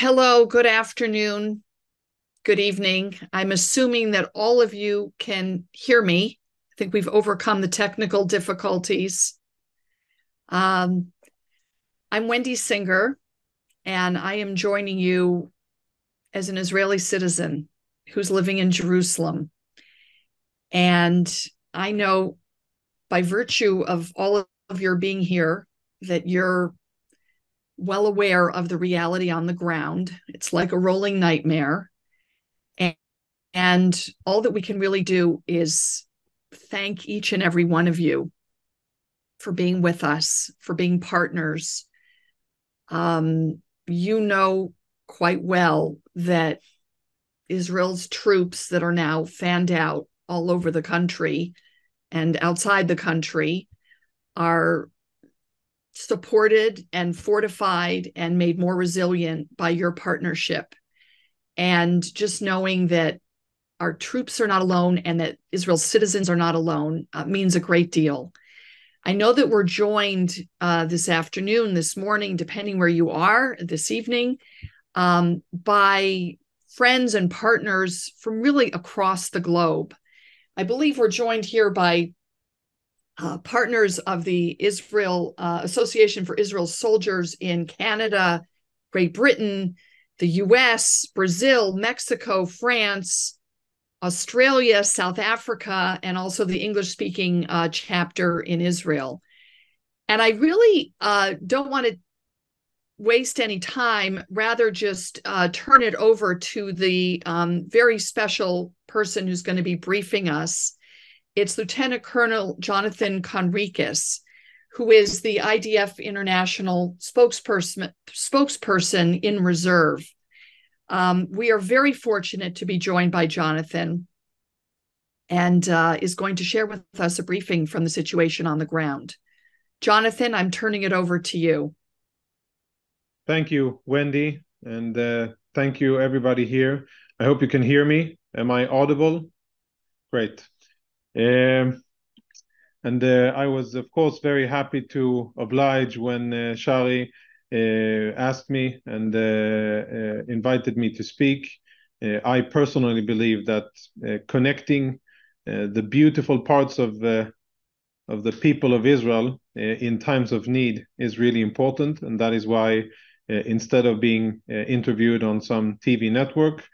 Hello, good afternoon, good evening. I'm assuming that all of you can hear me. I think we've overcome the technical difficulties. Um, I'm Wendy Singer, and I am joining you as an Israeli citizen who's living in Jerusalem. And I know by virtue of all of your being here that you're well aware of the reality on the ground. It's like a rolling nightmare. And all that we can really do is thank each and every one of you for being with us, for being partners. You know quite well that Israel's troops that are now fanned out all over the country and outside the country are supported and fortified and made more resilient by your partnership. And just knowing that our troops are not alone and that Israel's citizens are not alone means a great deal. I know that we're joined this afternoon, this morning, depending where you are, this evening, by friends and partners from really across the globe. I believe we're joined here by partners of the Israel Association for Israel Soldiers in Canada, Great Britain, the US, Brazil, Mexico, France, Australia, South Africa, and also the English speaking chapter in Israel. And I really don't want to waste any time, rather, just turn it over to the very special person who's going to be briefing us. It's Lieutenant Colonel Jonathan Conricus, who is the IDF International spokesperson in reserve. We are very fortunate to be joined by Jonathan and is going to share with us a briefing from the situation on the ground. Jonathan, I'm turning it over to you. Thank you, Wendy, and thank you, everybody here. I hope you can hear me. Am I audible? Great. I was, of course, very happy to oblige when Shari asked me and invited me to speak. I personally believe that connecting the beautiful parts of the people of Israel in times of need is really important, and that is why instead of being interviewed on some TV network,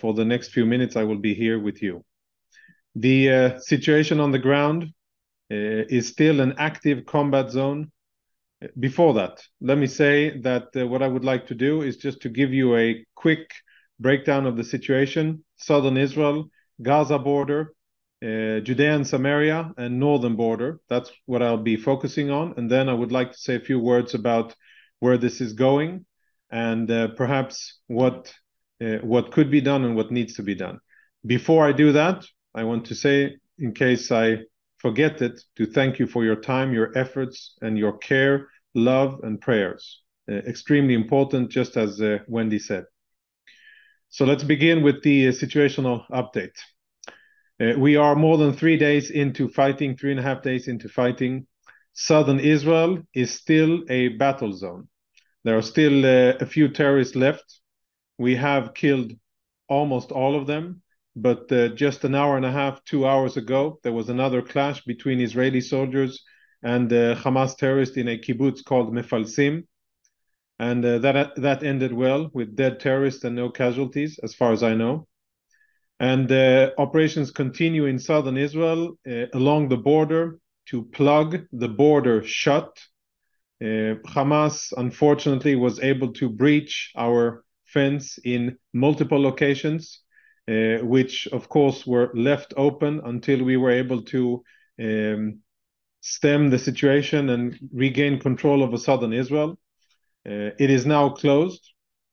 for the next few minutes I will be here with you. The situation on the ground is still an active combat zone. Before that, let me say that what I would like to do is just to give you a quick breakdown of the situation. Southern Israel, Gaza border, Judea and Samaria, and northern border. That's what I'll be focusing on. And then I would like to say a few words about where this is going and perhaps what could be done and what needs to be done. Before I do that, I want to say, in case I forget it, to thank you for your time, your efforts, and your care, love, and prayers. Extremely important, just as Wendy said. So let's begin with the situational update. We are more than 3 days into fighting, 3.5 days into fighting. Southern Israel is still a battle zone. There are still a few terrorists left. We have killed almost all of them, but just an hour and a half, 2 hours ago, there was another clash between Israeli soldiers and Hamas terrorists in a kibbutz called Mefalsim. And that ended well with dead terrorists and no casualties, as far as I know. And operations continue in southern Israel along the border to plug the border shut. Hamas, unfortunately, was able to breach our fence in multiple locations, which, of course, were left open until we were able to stem the situation and regain control over southern Israel. It is now closed.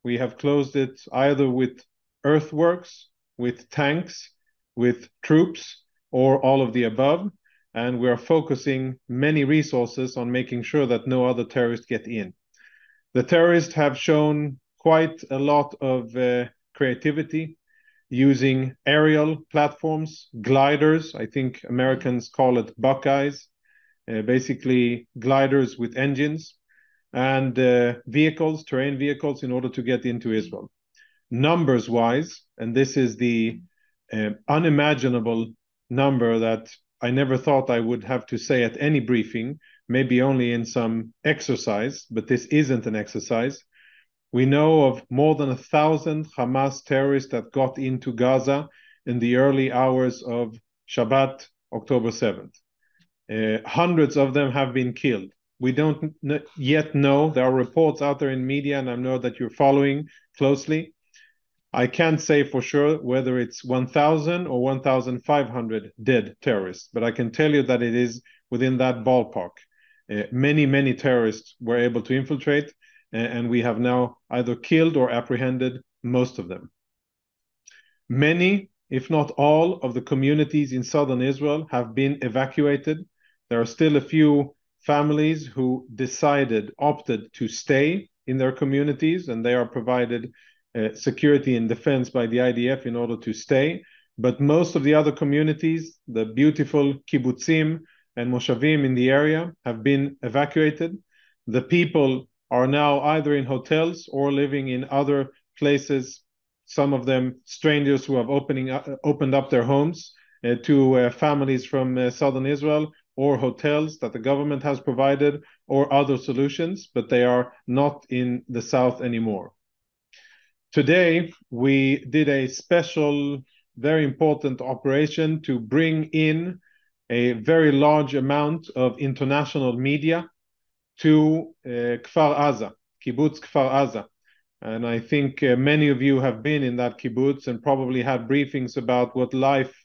We have closed it either with earthworks, with tanks, with troops, or all of the above. And we are focusing many resources on making sure that no other terrorists get in. The terrorists have shown quite a lot of creativity using aerial platforms, gliders. I think Americans call it Buckeyes, basically gliders with engines. and vehicles, terrain vehicles, in order to get into Israel. Numbers-wise, and this is the unimaginable number that I never thought I would have to say at any briefing, maybe only in some exercise, but this isn't an exercise. We know of more than 1,000 Hamas terrorists that got into Gaza in the early hours of Shabbat, October 7th. Hundreds of them have been killed. We don't yet know. There are reports out there in media, and I know that you're following closely. I can't say for sure whether it's 1,000 or 1,500 dead terrorists, but I can tell you that it is within that ballpark. Many terrorists were able to infiltrate, and we have now either killed or apprehended most of them. Many, if not all, of the communities in southern Israel have been evacuated. There are still a few families who opted to stay in their communities, and they are provided security and defense by the IDF in order to stay. But most of the other communities, the beautiful kibbutzim and moshavim in the area, have been evacuated. The people are now either in hotels or living in other places, some of them strangers who have opened up their homes to families from southern Israel, or hotels that the government has provided, or other solutions, but they are not in the south anymore. Today, we did a special, very important operation to bring in a very large amount of international media to Kfar Aza, Kibbutz Kfar Aza. And I think many of you have been in that kibbutz and probably had briefings about what life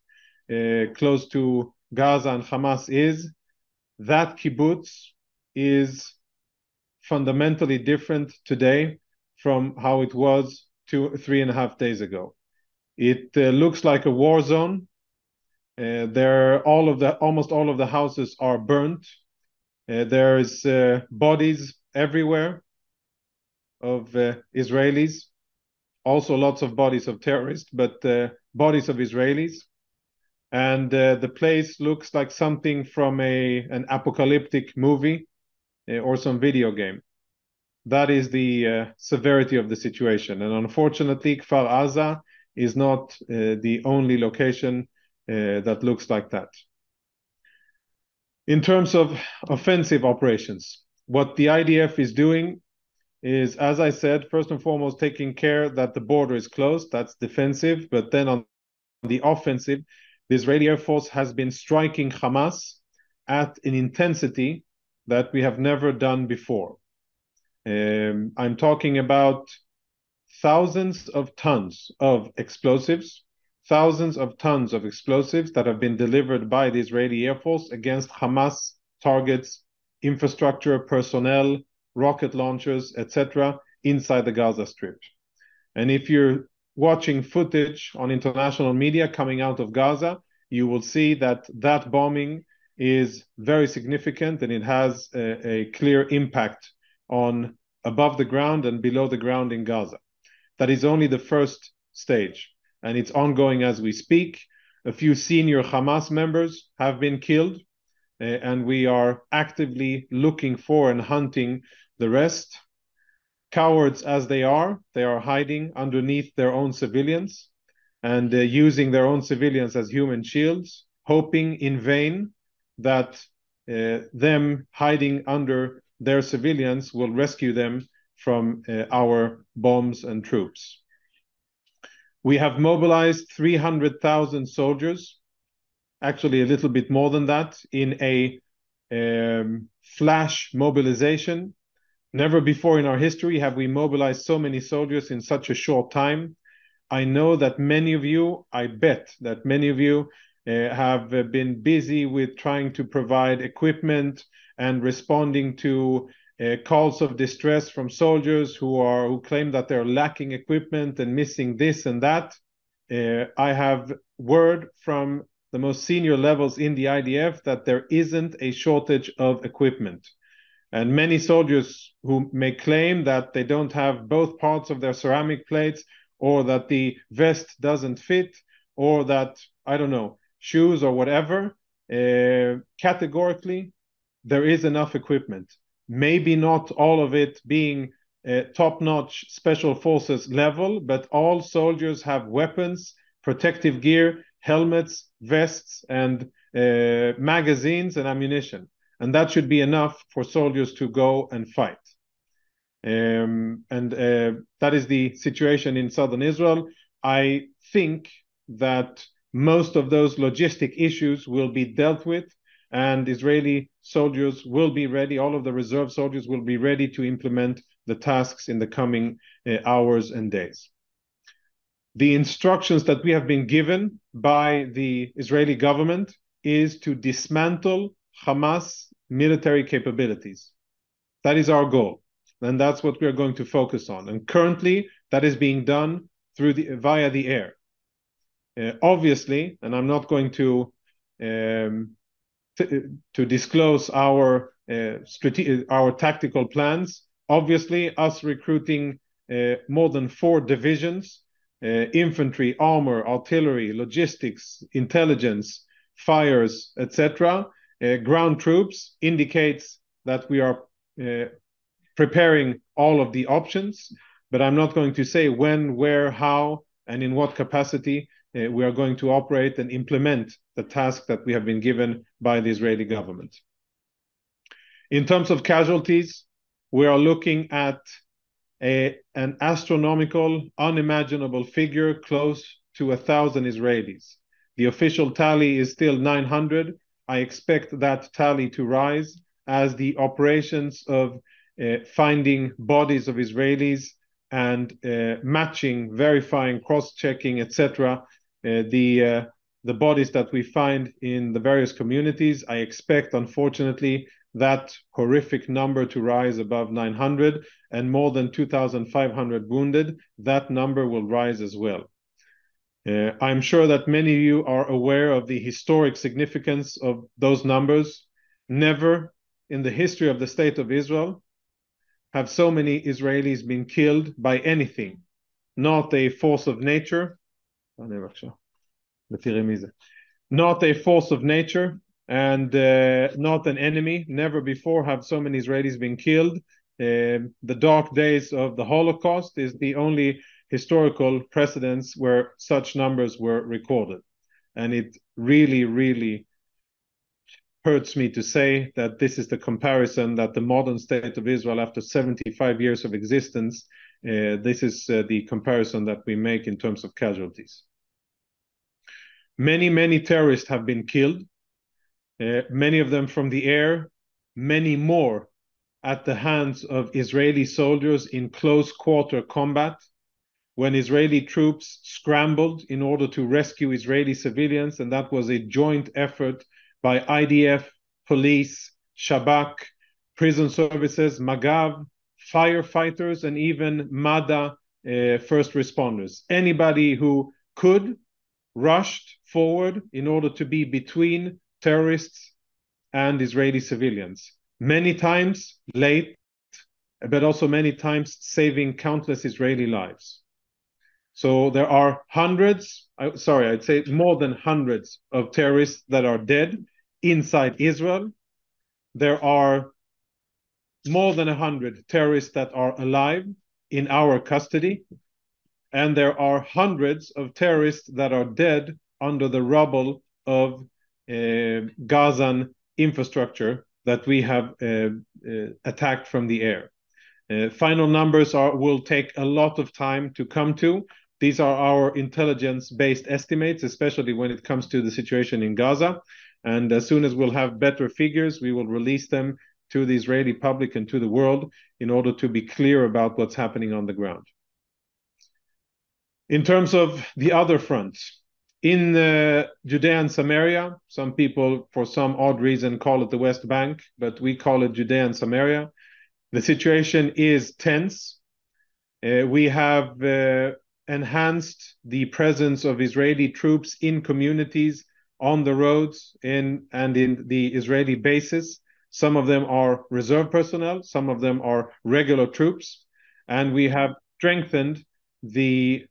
close to Gaza and Hamas is. That kibbutz is fundamentally different today from how it was 3.5 days ago. It looks like a war zone. Almost all of the houses are burnt. There's bodies everywhere of Israelis, also lots of bodies of terrorists, but bodies of Israelis. And the place looks like something from an apocalyptic movie or some video game. That is the severity of the situation. And unfortunately, Kfar Aza is not the only location that looks like that. In terms of offensive operations, what the IDF is doing is, as I said, first and foremost, taking care that the border is closed. That's defensive. But then on the offensive, the Israeli Air Force has been striking Hamas at an intensity that we have never done before. I'm talking about thousands of tons of explosives that have been delivered by the Israeli Air Force against Hamas targets, infrastructure, personnel, rocket launchers, etc., inside the Gaza Strip. And if you're watching footage on international media coming out of Gaza, you will see that that bombing is very significant, and it has a clear impact on above the ground and below the ground in Gaza. That is only the first stage, and it's ongoing as we speak. A few senior Hamas members have been killed, and we are actively looking for and hunting the rest. Cowards as they are hiding underneath their own civilians and using their own civilians as human shields, hoping in vain that them hiding under their civilians will rescue them from our bombs and troops. We have mobilized 300,000 soldiers, actually a little bit more than that, in a flash mobilization. Never before in our history have we mobilized so many soldiers in such a short time. I know that many of you, I bet that many of you have been busy with trying to provide equipment and responding to calls of distress from soldiers who claim that they're lacking equipment and missing this and that. I have word from the most senior levels in the IDF that there isn't a shortage of equipment. And many soldiers who may claim that they don't have both parts of their ceramic plates, or that the vest doesn't fit, or that, I don't know, shoes or whatever, categorically, there is enough equipment. maybe not all of it being top-notch special forces level, but all soldiers have weapons, protective gear, helmets, vests, and magazines and ammunition. And that should be enough for soldiers to go and fight. That is the situation in southern Israel. I think that most of those logistic issues will be dealt with, and Israeli soldiers will be ready, all of the reserve soldiers will be ready to implement the tasks in the coming hours and days. The instructions that we have been given by the Israeli government is to dismantle Hamas military capabilities. That is our goal, and that's what we are going to focus on. And currently, that is being done via the air. Obviously, and I'm not going to disclose our tactical plans. Obviously, us recruiting more than 4 divisions, infantry, armor, artillery, logistics, intelligence, fires, etc., ground troops indicates that we are preparing all of the options, but I'm not going to say when, where, how, and in what capacity we are going to operate and implement the task that we have been given by the Israeli government. In terms of casualties, we are looking at an astronomical, unimaginable figure close to 1,000 Israelis. The official tally is still 900. I expect that tally to rise as the operations of finding bodies of Israelis and matching, verifying, cross-checking, etc., the bodies that we find in the various communities. I expect, unfortunately, that horrific number to rise above 900 and more than 2,500 wounded. That number will rise as well. I'm sure that many of you are aware of the historic significance of those numbers. Never in the history of the State of Israel have so many Israelis been killed by anything, not a force of nature, not a force of nature, and not an enemy. Never before have so many Israelis been killed. The dark days of the Holocaust is the only historical precedence where such numbers were recorded. And it really, really hurts me to say that this is the comparison that the modern state of Israel, after 75 years of existence, this is the comparison that we make in terms of casualties. Many, many terrorists have been killed, many of them from the air, many more at the hands of Israeli soldiers in close quarter combat, when Israeli troops scrambled in order to rescue Israeli civilians, and that was a joint effort by IDF, police, Shabak, prison services, Magav, firefighters, and even MADA first responders. Anybody who could rushed forward in order to be between terrorists and Israeli civilians. Many times late, but also many times saving countless Israeli lives. So there are I'd say more than hundreds of terrorists that are dead inside Israel. There are more than 100 terrorists that are alive in our custody. And there are hundreds of terrorists that are dead under the rubble of Gazan infrastructure that we have attacked from the air. Final numbers will take a lot of time to come to. These are our intelligence-based estimates, especially when it comes to the situation in Gaza. And as soon as we'll have better figures, we will release them to the Israeli public and to the world in order to be clear about what's happening on the ground. In terms of the other fronts, in Judea and Samaria, some people, for some odd reason, call it the West Bank, but we call it Judea and Samaria. The situation is tense. We have enhanced the presence of Israeli troops in communities, on the roads, and in the Israeli bases. Some of them are reserve personnel, some of them are regular troops, and we have strengthened the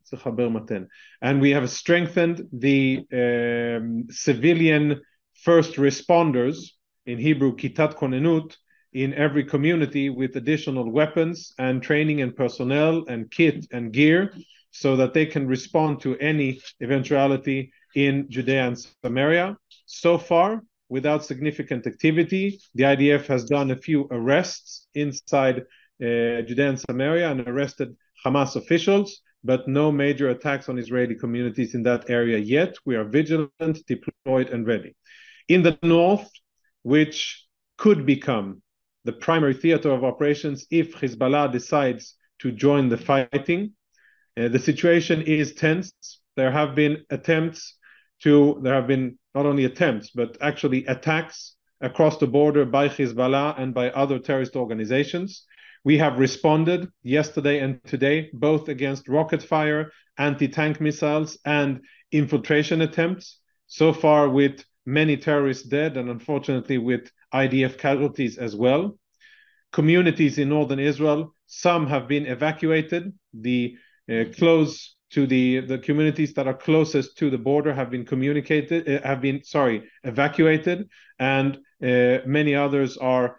civilian first responders, in Hebrew, kitat konenut, in every community with additional weapons and training and personnel and kit and gear so that they can respond to any eventuality in Judea and Samaria. So far, without significant activity, the IDF has done a few arrests inside Judea and Samaria and arrested Hamas officials, but no major attacks on Israeli communities in that area yet. We are vigilant, deployed, and ready. In the north, which could become the primary theater of operations if Hezbollah decides to join the fighting, the situation is tense. There have been not only attempts, but actually attacks across the border by Hezbollah and by other terrorist organizations. We have responded yesterday and today, both against rocket fire, anti-tank missiles, and infiltration attempts, so far with many terrorists dead and unfortunately with IDF casualties as well. Communities in northern Israel, some have been evacuated. The communities that are closest to the border have been evacuated, and many others are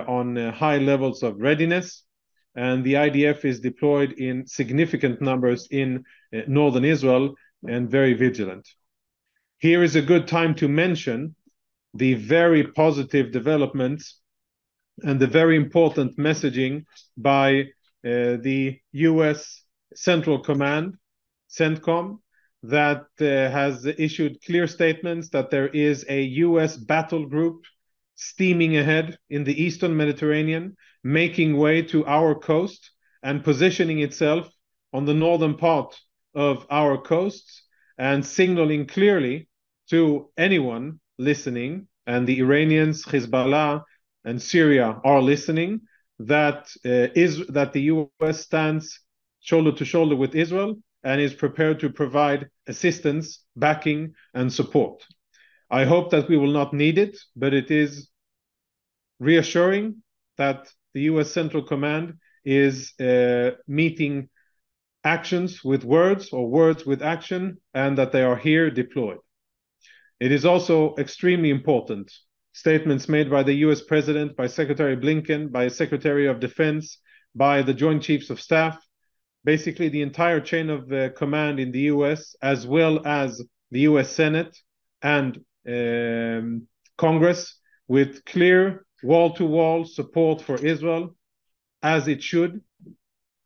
on high levels of readiness. And the IDF is deployed in significant numbers in northern Israel and very vigilant. Here is a good time to mention the very positive developments and the very important messaging by the U.S. Central Command, CENTCOM, that has issued clear statements that there is a U.S. battle group steaming ahead in the Eastern Mediterranean, making way to our coast and positioning itself on the northern part of our coasts and signaling clearly to anyone listening, and the Iranians, Hezbollah, and Syria are listening, that the U.S. stands shoulder to shoulder with Israel and is prepared to provide assistance, backing, and support. I hope that we will not need it, but it is reassuring that the U.S. Central Command is meeting actions with words or words with action, and that they are here deployed. It is also extremely important. Statements made by the US President, by Secretary Blinken, by Secretary of Defense, by the Joint Chiefs of Staff, basically the entire chain of command in the US, as well as the US Senate and Congress, with clear wall-to-wall support for Israel, as it should,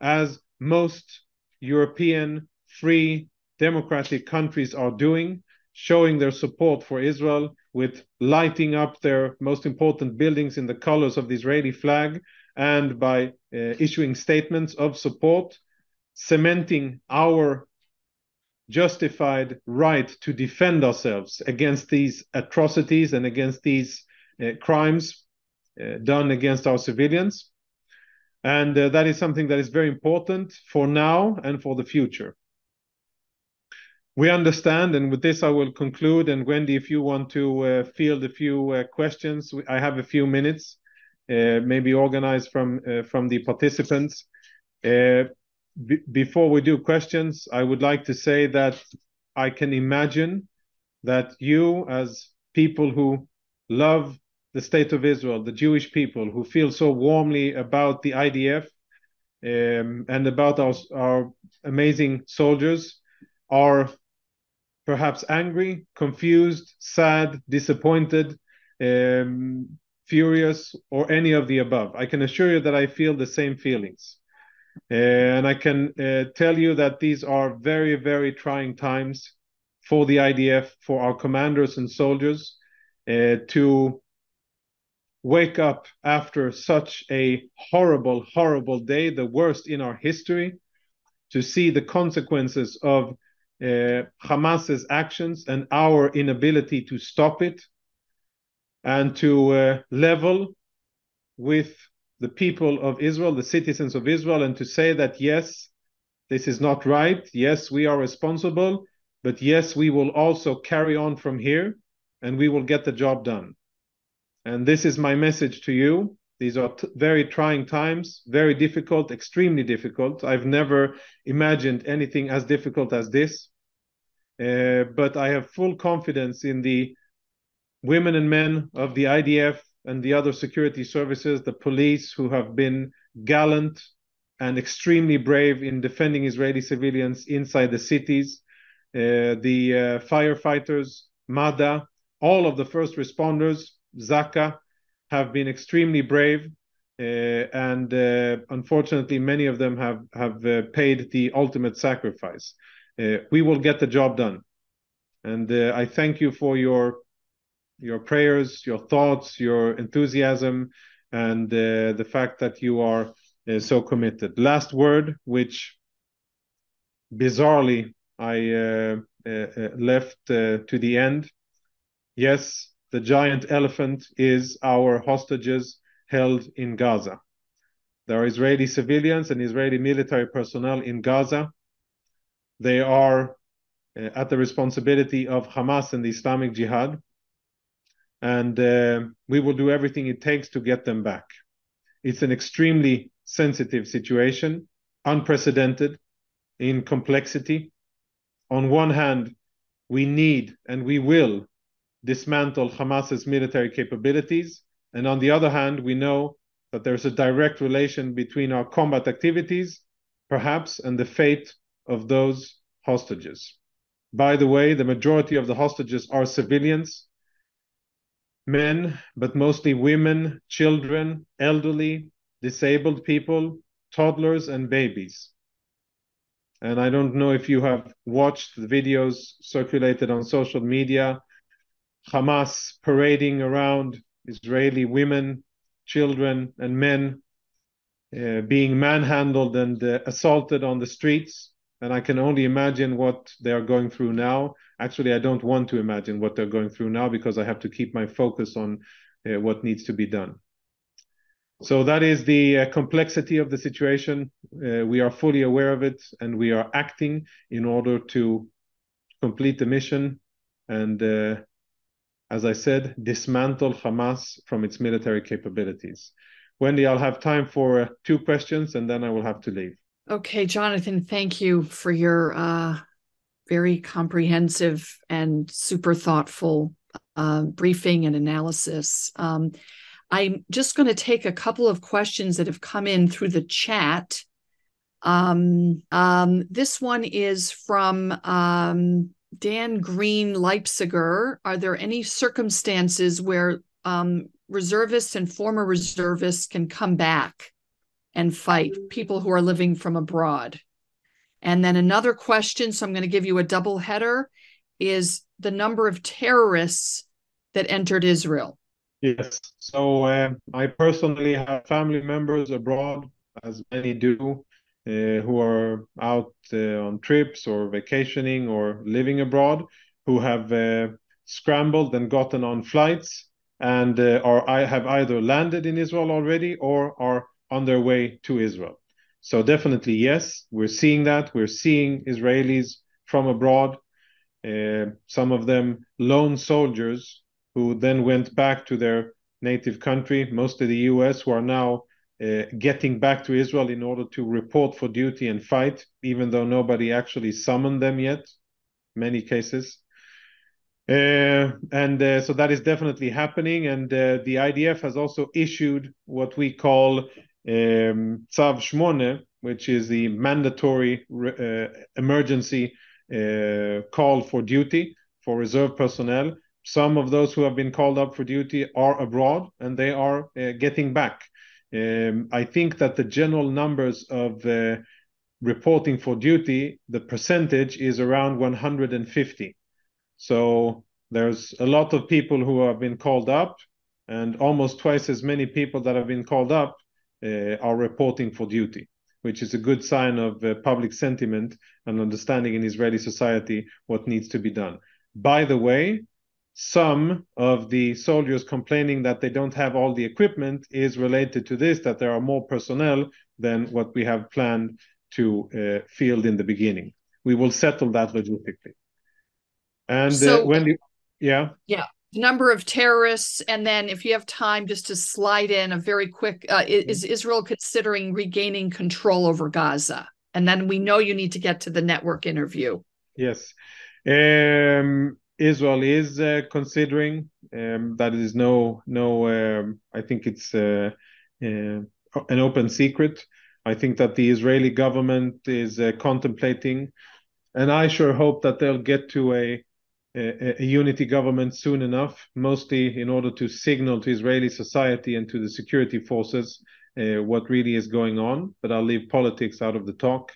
as most European free democratic countries are doing, showing their support for Israel with lighting up their most important buildings in the colors of the Israeli flag, and by issuing statements of support, cementing our justified right to defend ourselves against these atrocities and against these crimes done against our civilians. And that is something that is very important for now and for the future. We understand, and with this I will conclude, and Wendy, if you want to field a few questions, I have a few minutes, maybe organized from the participants. Before we do questions, I would like to say that I can imagine that you, as people who love the State of Israel, the Jewish people who feel so warmly about the IDF and about our amazing soldiers, are perhaps angry, confused, sad, disappointed, furious, or any of the above. I can assure you that I feel the same feelings. And I can tell you that these are very, very trying times for the IDF, for our commanders and soldiers, to wake up after such a horrible, horrible day, the worst in our history, to see the consequences of Hamas's actions and our inability to stop it, and to level with the people of Israel, the citizens of Israel, and to say that yes, this is not right, yes, we are responsible, but yes, we will also carry on from here and we will get the job done. And this is my message to you. These are very trying times, very difficult, extremely difficult. I've never imagined anything as difficult as this. But I have full confidence in the women and men of the IDF, and the other security services, the police who have been gallant and extremely brave in defending Israeli civilians inside the cities, the firefighters, MADA, all of the first responders, Zaka, have been extremely brave. And unfortunately, many of them have paid the ultimate sacrifice. We will get the job done. And I thank you for your prayers, your thoughts, your enthusiasm, and the fact that you are so committed. Last word, which bizarrely I left to the end. Yes, the giant elephant is our hostages held in Gaza. There are Israeli civilians and Israeli military personnel in Gaza. They are at the responsibility of Hamas and the Islamic Jihad. And we will do everything it takes to get them back. It's an extremely sensitive situation, unprecedented in complexity. On one hand, we need and we will dismantle Hamas's military capabilities. And on the other hand, we know that there's a direct relation between our combat activities, perhaps, and the fate of those hostages. By the way, the majority of the hostages are civilians, men, but mostly women, children, elderly, disabled people, toddlers, and babies. And I don't know if you have watched the videos circulated on social media, Hamas parading around Israeli women, children, and men being manhandled and assaulted on the streets. And I can only imagine what they are going through now. Actually, I don't want to imagine what they're going through now because I have to keep my focus on what needs to be done. So that is the complexity of the situation. We are fully aware of it, and we are acting in order to complete the mission and, as I said, dismantle Hamas from its military capabilities. Wendy, I'll have time for 2 questions, and then I will have to leave. Okay, Jonathan, thank you for your very comprehensive and super thoughtful briefing and analysis. I'm just going to take a couple of questions that have come in through the chat. This one is from Dan Green Leipziger. Are there any circumstances where reservists and former reservists can come back and fight, people who are living from abroad? And then another question, so I'm going to give you a double header, is the number of terrorists that entered Israel. Yes. So I personally have family members abroad, as many do, who are out on trips or vacationing or living abroad, who have scrambled and gotten on flights and have either landed in Israel already or are on their way to Israel. So definitely, yes, we're seeing that. We're seeing Israelis from abroad, some of them lone soldiers who then went back to their native country, mostly the US, who are now getting back to Israel in order to report for duty and fight, even though nobody actually summoned them yet, many cases. So that is definitely happening. And the IDF has also issued what we call Tzav 8, which is the mandatory emergency call for duty for reserve personnel. Some of those who have been called up for duty are abroad, and they are getting back. I think that the general numbers of reporting for duty, the percentage is around 150. So there's a lot of people who have been called up, and almost twice as many people that have been called up are reporting for duty, which is a good sign of public sentiment and understanding in Israeli society what needs to be done. By the way, some of the soldiers complaining that they don't have all the equipment is related to this, that there are more personnel than what we have planned to field in the beginning. We will settle that logistically. And So, yeah. Number of terrorists, and then if you have time, just to slide in a very quick, is Israel considering regaining control over Gaza? And then we know you need to get to the network interview. Yes. Israel is considering. That is I think it's an open secret. I think that the Israeli government is contemplating, and I sure hope that they'll get to a unity government soon enough, mostly in order to signal to Israeli society and to the security forces what really is going on. But I'll leave politics out of the talk.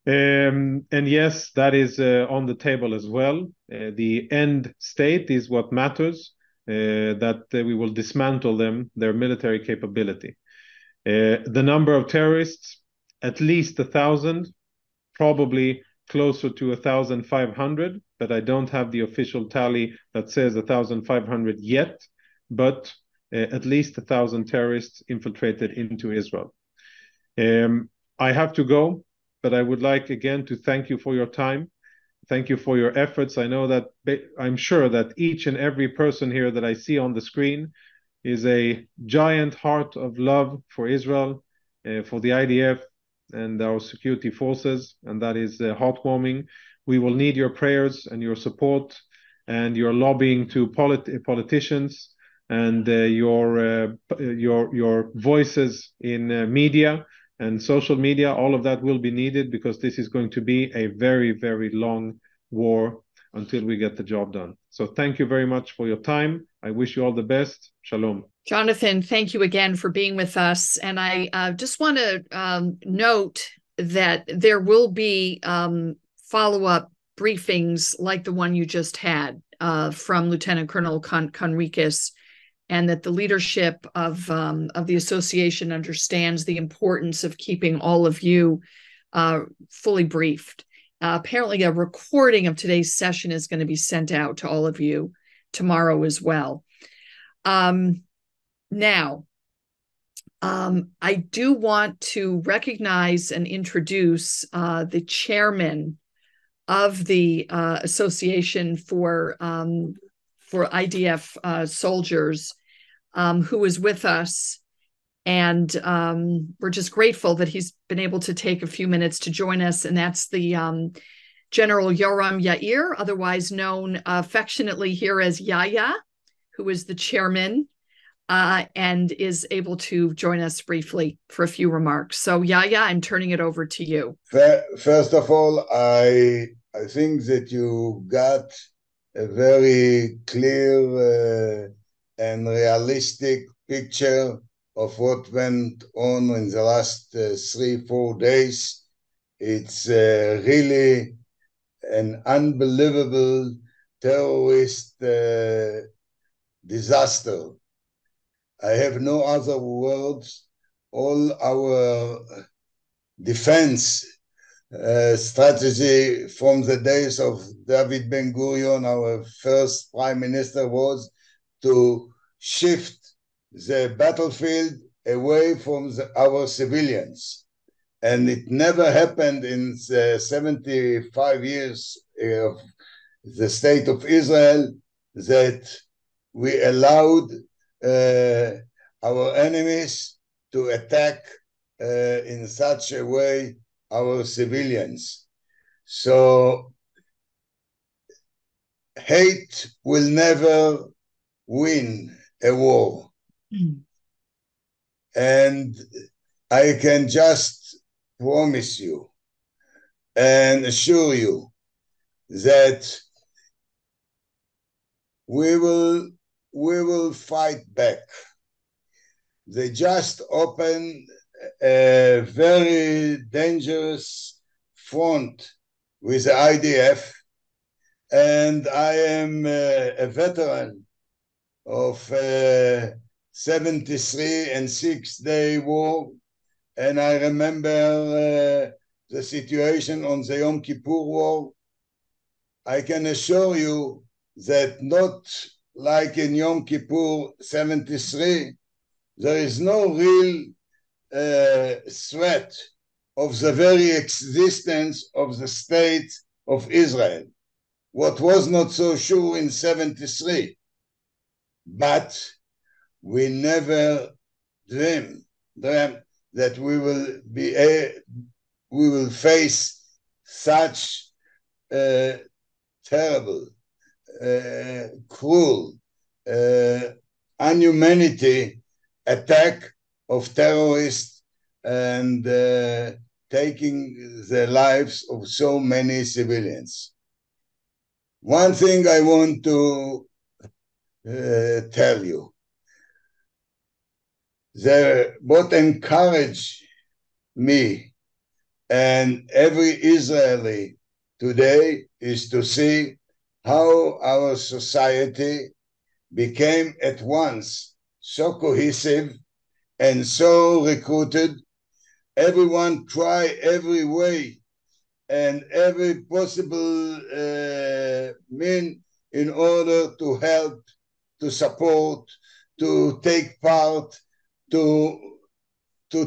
And yes, that is on the table as well. The end state is what matters, that we will dismantle their military capability. The number of terrorists, at least 1,000, probably closer to 1,500, but I don't have the official tally that says 1,500 yet, but at least 1,000 terrorists infiltrated into Israel. I have to go, but I would like again to thank you for your time. Thank you for your efforts. I'm sure that each and every person here that I see on the screen is a giant heart of love for Israel, for the IDF and our security forces, and that is heartwarming. We will need your prayers and your support and your lobbying to politicians and your voices in media and social media. All of that will be needed because this is going to be a very, very long war until we get the job done. So thank you very much for your time. I wish you all the best. Shalom. Jonathan, thank you again for being with us. And I just want to note that there will be follow-up briefings like the one you just had from Lieutenant Colonel Conricus, and that the leadership of the association understands the importance of keeping all of you fully briefed. Apparently, a recording of today's session is going to be sent out to all of you tomorrow as well. Now, I do want to recognize and introduce the chairman of the Association for IDF soldiers, who is with us. And we're just grateful that he's been able to take a few minutes to join us. And that's the General Yoram Yair, otherwise known affectionately here as Yaya, who is the chairman and is able to join us briefly for a few remarks. So Yaya, I'm turning it over to you. First of all, I think that you got a very clear and realistic picture of what went on in the last 3-4 days. It's really an unbelievable terrorist disaster. I have no other words. All our defense strategy from the days of David Ben-Gurion, our first prime minister, was to shift the battlefield away from our civilians. And it never happened in the 75 years of the state of Israel that we allowed our enemies to attack in such a way our civilians. So hate will never win a war. And I can just promise you and assure you that we will fight back. They just opened a very dangerous front with the IDF, and I am a veteran of 73 and 6-day war, and I remember the situation on the Yom Kippur War. I can assure you that not like in Yom Kippur 73, there is no real threat of the very existence of the state of Israel. What was not so sure in 73, but we never dreamt that we will face such terrible cruel, inhumanity attack of terrorists and taking the lives of so many civilians. One thing I want to tell you, what encouraged me and every Israeli today is to see how our society became at once so cohesive and so recruited. Everyone tried every way and every possible mean in order to help, to support, to take part, to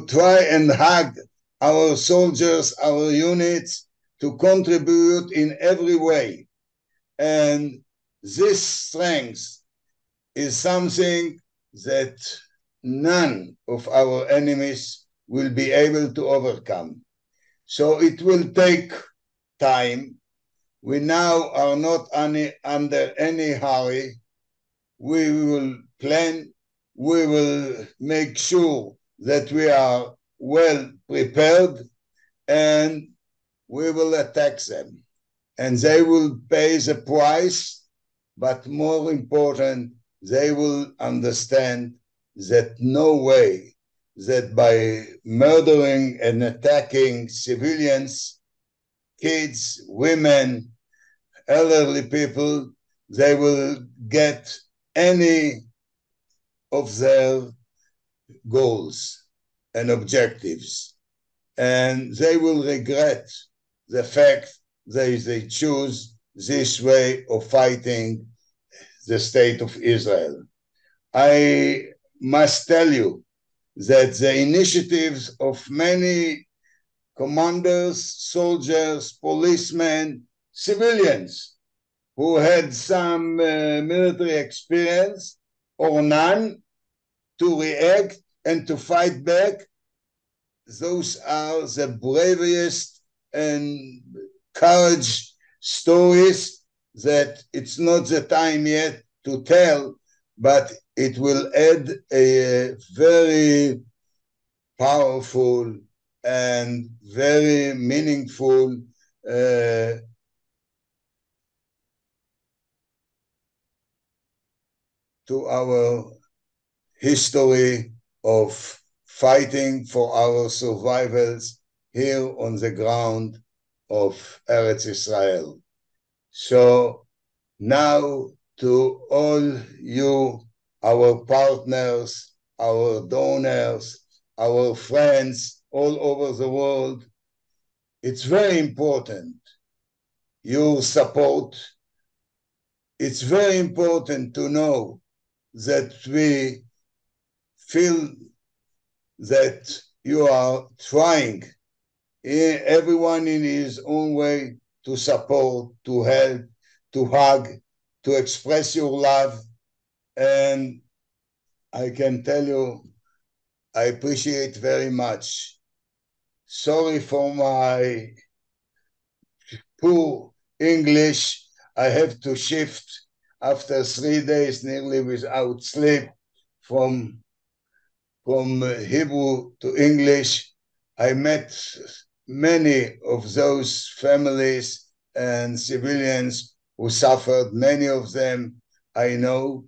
try and hug our soldiers, our units, to contribute in every way. And this strength is something that none of our enemies will be able to overcome. So it will take time. We now are not under any hurry. We will plan. We will make sure that we are well prepared, and we will attack them. And they will pay the price, but more important, they will understand that no way that by murdering and attacking civilians, kids, women, elderly people, they will get any of their goals and objectives. And they will regret the fact that they choose this way of fighting the state of Israel. I must tell you that the initiatives of many commanders, soldiers, policemen, civilians who had some military experience or none to react and to fight back, those are the bravest and courage stories that it's not the time yet to tell, but it will add a very powerful and very meaningful to our history of fighting for our survivals here on the ground of Eretz Israel. So now to all you, our partners, our donors, our friends all over the world, it's very important, your support. It's very important to know that we feel that you are trying, everyone in his own way, to support, to help, to hug, to express your love. And I can tell you, I appreciate very much. Sorry for my poor English. I have to shift after 3 days nearly without sleep from Hebrew to English. I met many of those families and civilians who suffered. Many of them I know.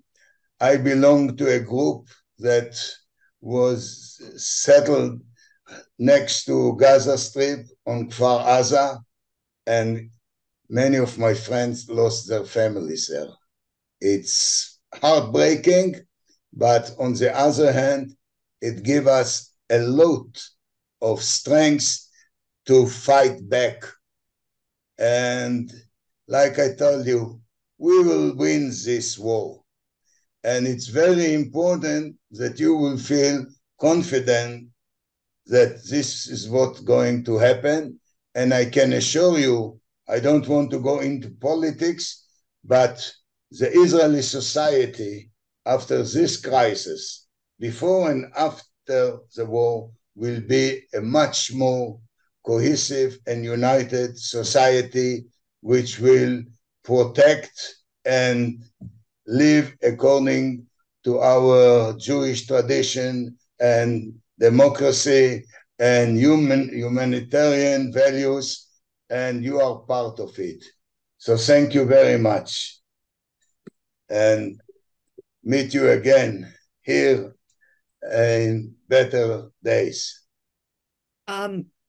I belong to a group that was settled next to Gaza Strip on Kfar Aza, and many of my friends lost their families there. It's heartbreaking, but on the other hand, it gives us a lot of strength to fight back. And like I told you, we will win this war. And it's very important that you will feel confident that this is what's going to happen. And I can assure you, I don't want to go into politics, but the Israeli society, after this crisis, before and after the war, will be a much more cohesive and united society, which will protect and live according to our Jewish tradition and democracy and humanitarian values, and you are part of it. So thank you very much, and meet you again here in better days.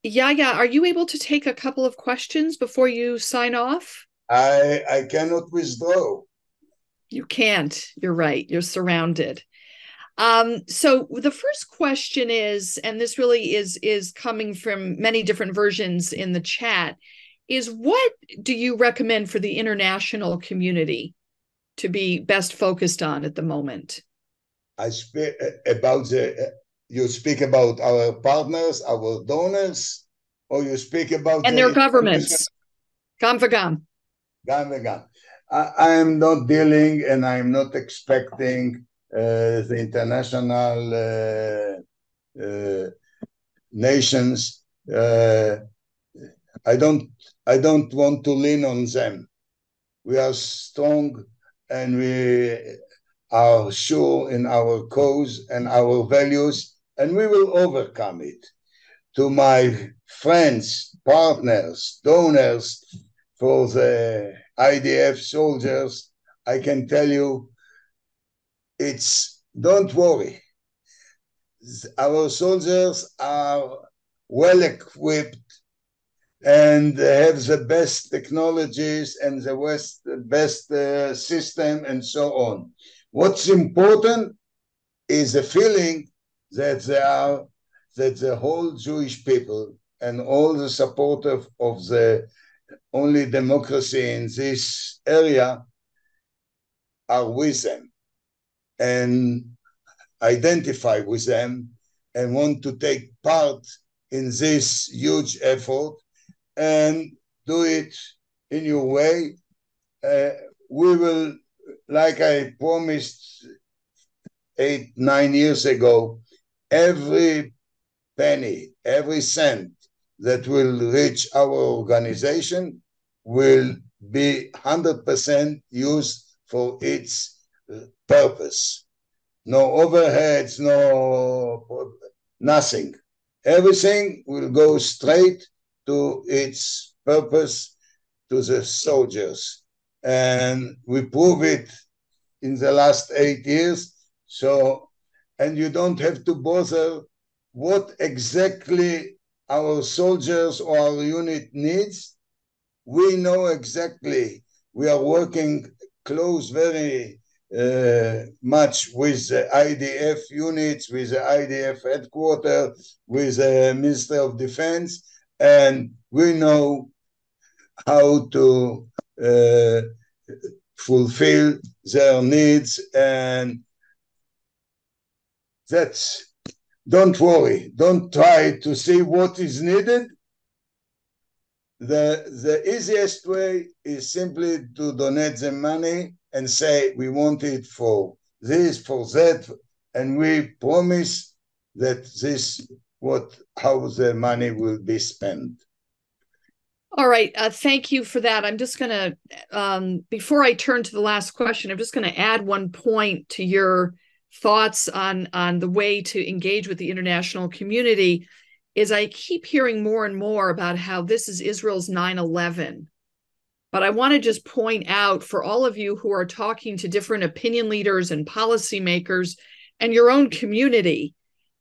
Yeah, are you able to take a couple of questions before you sign off? I cannot withdraw. You can't. You're right. You're surrounded. So the first question is, and this really is coming from many different versions in the chat, is what do you recommend for the international community to be best focused on at the moment? I speak about you speak about our partners, our donors, or you speak about and their governments. Gam v'gam. Gam v'gam. I am not dealing and I'm not expecting the international nations. I don't want to lean on them. We are strong and we are sure in our cause and our values, and we will overcome it. To my friends, partners, donors for the IDF soldiers, I can tell you, don't worry. Our soldiers are well equipped and have the best technologies and the best system and so on. What's important is the feeling that the whole Jewish people and all the supporters of the only democracy in this area are with them and identify with them and want to take part in this huge effort and do it in your way. We will, like I promised 8-9 years ago, every penny, every cent that will reach our organization will be 100% used for its purpose. No overheads, nothing. Everything will go straight to its purpose, to the soldiers. And we prove it in the last 8 years. So, and you don't have to bother what exactly our soldiers or our unit needs. We know exactly. We are working close very much with the IDF units, with the IDF headquarters, with the Ministry of Defense, and we know how to fulfill their needs. And don't worry, don't try to see what is needed. The easiest way is simply to donate the money and say we want it for this, for that, and we promise that how the money will be spent. All right, thank you for that. I'm just going to, before I turn to the last question, I'm just going to add one point to your thoughts on the way to engage with the international community. Is I keep hearing more and more about how this is Israel's 9/11. But I want to just point out for all of you who are talking to different opinion leaders and policymakers and your own community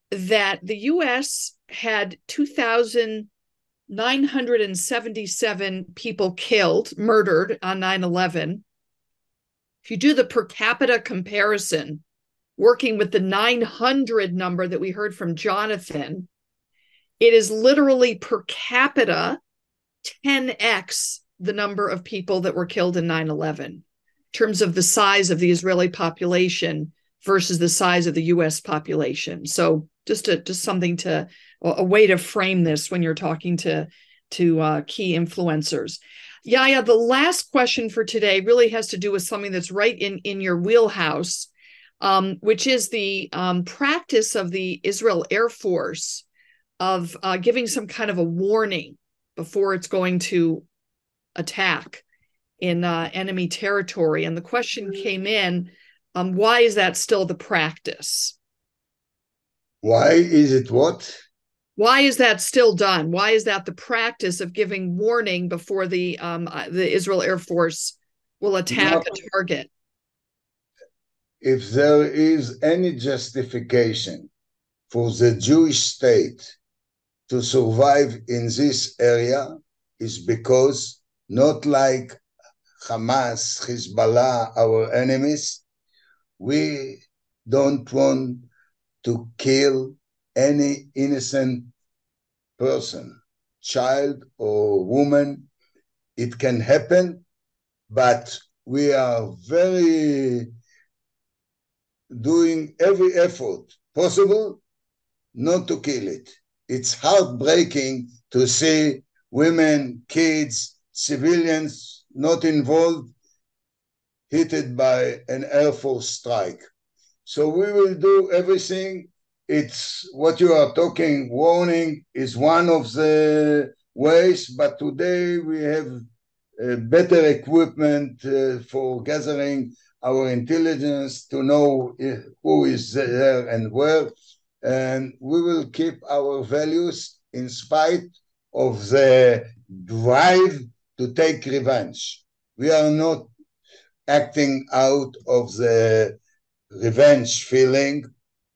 that the U.S. had 2,977 people killed, murdered on 9/11. If you do the per capita comparison, working with the 900 number that we heard from Jonathan, it is literally per capita 10x the number of people that were killed in 9/11 in terms of the size of the Israeli population versus the size of the U.S. population. So just something a way to frame this when you're talking to key influencers. Yaya, the last question for today really has to do with something that's right in your wheelhouse, which is the practice of the Israel Air Force of giving some kind of a warning before it's going to attack. in enemy territory. And the question came in, why is that still the practice? Why is it what? Why is that still done? Why is that the practice of giving warning before the Israel Air Force will attack a target? If there is any justification for the Jewish state to survive in this area, is because not like Hamas, Hezbollah, our enemies, we don't want to kill any innocent person, child or woman. It can happen, but we are very doing every effort possible not to kill it. It's heartbreaking to see women, kids, civilians not involved, hit by an Air Force strike. So we will do everything. It's what you are talking, warning is one of the ways, but today we have better equipment for gathering our intelligence to know who is there and where. And we will keep our values in spite of the drive to take revenge. We are not acting out of the revenge feeling,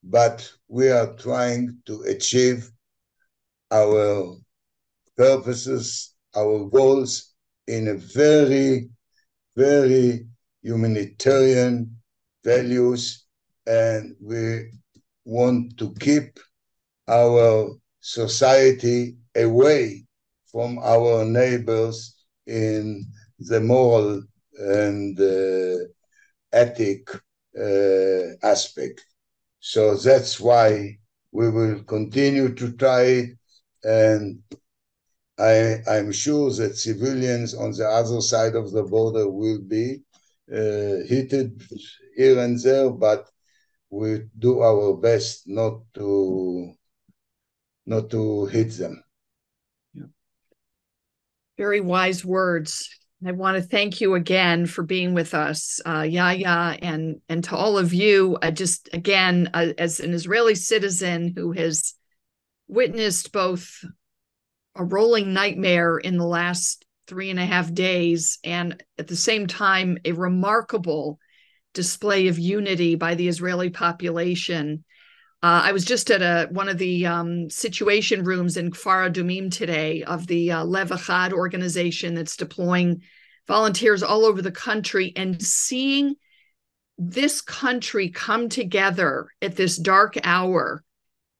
but we are trying to achieve our purposes, our goals in a very, very humanitarian values, and we want to keep our society away from our neighbors in the moral and ethic aspect. So that's why we will continue to try it, and I'm sure that civilians on the other side of the border will be hit here and there, but we do our best not to hit them. Very wise words. I want to thank you again for being with us, Yahya, and to all of you. Just again, as an Israeli citizen who has witnessed both a rolling nightmare in the last 3.5 days, and at the same time, a remarkable display of unity by the Israeli population. I was just at one of the situation rooms in Kfar Adumim today of the Lev Echad organization that's deploying volunteers all over the country, and seeing this country come together at this dark hour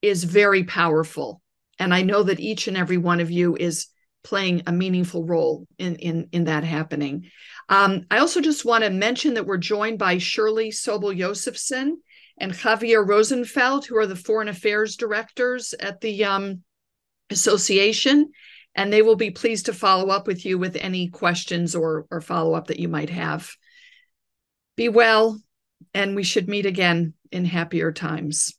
is very powerful. And I know that each and every one of you is playing a meaningful role in that happening. I also just want to mention that we're joined by Shirley Sobel-Josephson and Javier Rosenfeld, who are the foreign affairs directors at the association, and they will be pleased to follow up with you with any questions or follow-up that you might have. Be well, and we should meet again in happier times.